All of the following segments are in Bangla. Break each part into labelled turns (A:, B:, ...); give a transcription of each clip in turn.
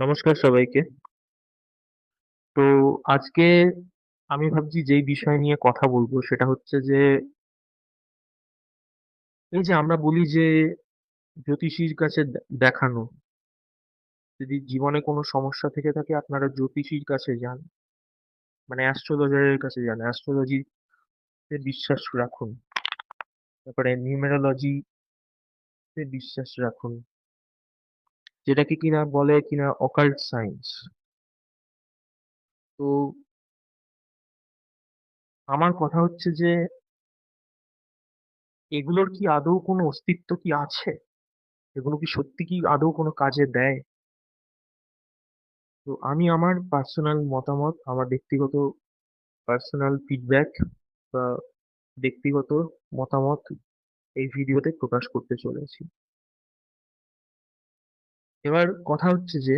A: নমস্কার সবাইকে। তো আজকে আমি ভাবছি যেই বিষয় নিয়ে কথা বলবো সেটা হচ্ছে যে এই যে আমরা বলি যে জ্যোতিষীর কাছে দেখানো, যদি জীবনে কোনো সমস্যা থেকে থাকে আপনারা জ্যোতিষীর কাছে যান, মানে অ্যাস্ট্রোলজারের কাছে যান, অ্যাস্ট্রোলজিতে বিশ্বাস রাখুন, তারপরে নিউমেরোলজিতে বিশ্বাস রাখুন, যেটাকে কিনা বলে কিনা অকাল্ট সায়েন্স। তো আমার কথা হচ্ছে যে এগুলোর কি আদৌ কোনো অস্তিত্ব কি আছে? এগুলো কি সত্যি কি আদৌ কোনো কাজে দেয়? তো আমি আমার পার্সোনাল মতামত, আমার ব্যক্তিগত পার্সোনাল ফিডব্যাক বা ব্যক্তিগত মতামত এই ভিডিওতে প্রকাশ করতে চলেছি। এবার কথা হচ্ছে যে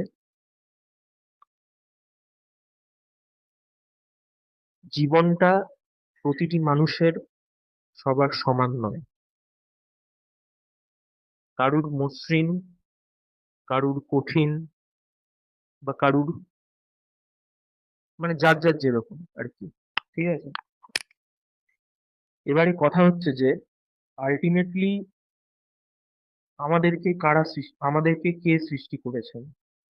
A: জীবনটা প্রতিটি মানুষের সবার সমান নয়। কারুর মসৃণ, কারুর কঠিন, বা কারুর মানে যার যার যেরকম আর কি। ঠিক আছে? এবারে কথা হচ্ছে যে আলটিমেটলি আমাদেরকে কে সৃষ্টি করেছেন?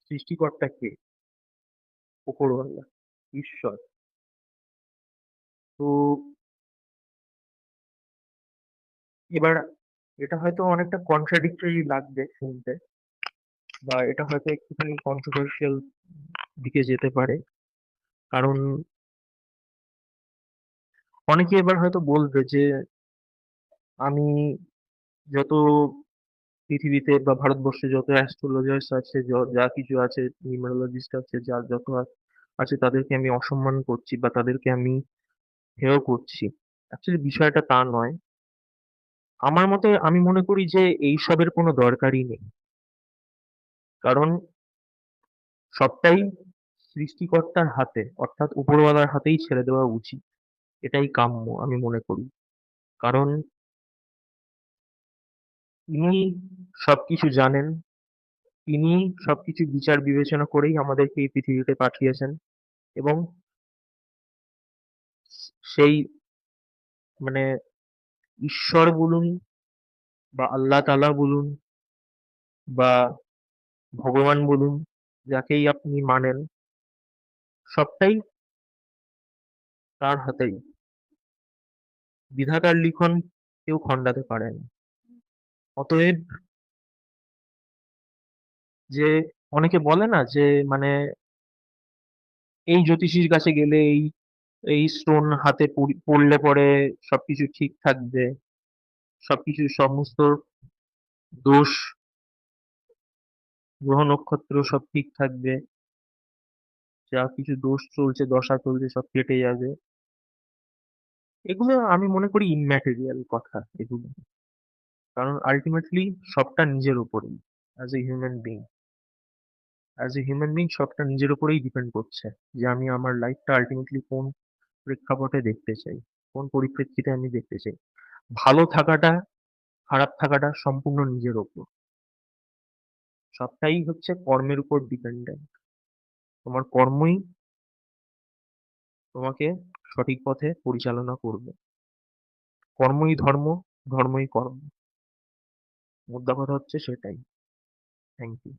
A: সৃষ্টিকর্তা কে? উপরওয়ালা, ঈশ্বর। তো এবার এটা হয়তো অনেকটা কন্ট্রাডিক্টরি লাগবে শুনতে, বা এটা হয়তো একটুখানি কন্ট্রোভার্সিয়াল দিকে যেতে পারে। কারণ অনেকে এবার হয়তো বলবে যে আমি যত পৃথিবীতে বা ভারতবর্ষে যত অ্যাস্ট্রোলজার্স আছে, যা কিছু আছে, নিউমারোলজিস্ট আছে, যা যত আছে তাদেরকে আমি অসম্মান করছি বা তাদেরকে আমি হেয় করছি। অ্যাকচুয়ালি বিষয়টা তা নয়। আমার মতে আমি মনে করি যে এইসবের কোনো দরকারই নেই। কারণ সবটাই সৃষ্টিকর্তার হাতে, অর্থাৎ উপরওয়ালার হাতেই ছেড়ে দেওয়া উচিত। এটাই কাম্য আমি মনে করি। কারণ তিনি সবকিছু জানেন, তিনি সবকিছু বিচার বিবেচনা করেই আমাদেরকে এই পৃথিবীতে পাঠিয়েছেন। এবং সেই মানে ঈশ্বর বলুন বা আল্লাহ তাআলা বলুন বা ভগবান বলুন, যাকেই আপনি মানেন, সবটাই তার হাতেই। বিধাতার লিখন কেউ খণ্ডাতে পারে না। অতএব যে অনেকে বলে না যে মানে এই জ্যোতিষীর কাছে গেলে এই স্টোন হাতে পড়লে পরে সবকিছু ঠিক থাকবে, সবকিছু সমস্ত দোষ, গ্রহ নক্ষত্র সব ঠিক থাকবে, যা কিছু দোষ চলছে, দশা চলছে, সব কেটে যাবে। এগুলো আমি মনে করি ইম্যাটেরিয়াল কথা এগুলো। কারণ আলটিমেটলি সবটা নিজের উপরেই। অ্যাজ এ হিউম্যান বিং, সবটা নিজের উপরেই ডিপেন্ড করছে যে আমি আমার লাইফটা আলটিমেটলি কোন প্রেক্ষাপটে দেখতে চাই, কোন পরিপ্রেক্ষিতে আমি দেখতে চাই। ভালো থাকাটা, খারাপ থাকাটা সম্পূর্ণ নিজের ওপর। সবটাই হচ্ছে কর্মের উপর ডিপেন্ডেন্ট। তোমার কর্মই তোমাকে সঠিক পথে পরিচালনা করবে। কর্মই ধর্ম, ধর্মই কর্ম। মোদ্দা কথা হচ্ছে সেটাই। Thank you.